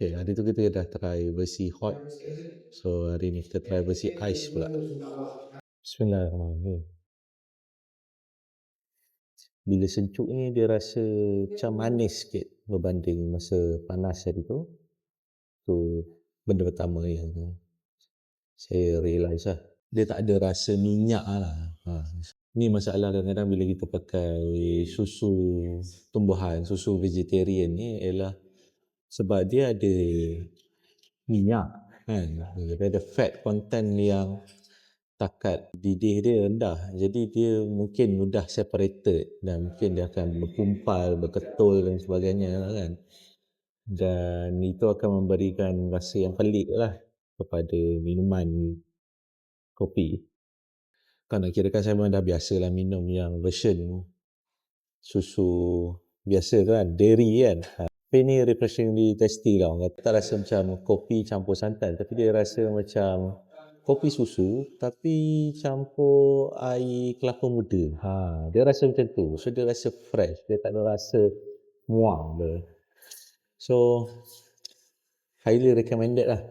Okay, hari tu kita dah try versi hot. So hari ni kita try versi ice pula. Bismillahirrahmanirrahim. Bila sejuk ni dia rasa macam manis sikit berbanding masa panas hari tu. Tu benda pertama yang saya realise lah. Dia tak ada rasa minyak lah. Ni masalah kadang-kadang bila kita pakai susu tumbuhan, susu vegetarian ni ialah sebab dia ada minyak kan. Dia ada fat content yang takat didih dia rendah. Jadi dia mungkin mudah separated dan mungkin dia akan berkumpal, berketul dan sebagainya kan. Dan itu akan memberikan rasa yang pelik lah kepada minuman kopi. Kalau nak kirakan saya memang dah biasalah minum yang version susu biasa kan, dairy kan. Tapi ni refreshingly tasty lah. Orang kata tak rasa macam kopi campur santan, tapi dia rasa macam kopi susu tapi campur air kelapa muda. Dia rasa macam tu. So dia rasa fresh, dia tak ada rasa muang dia. So highly recommended lah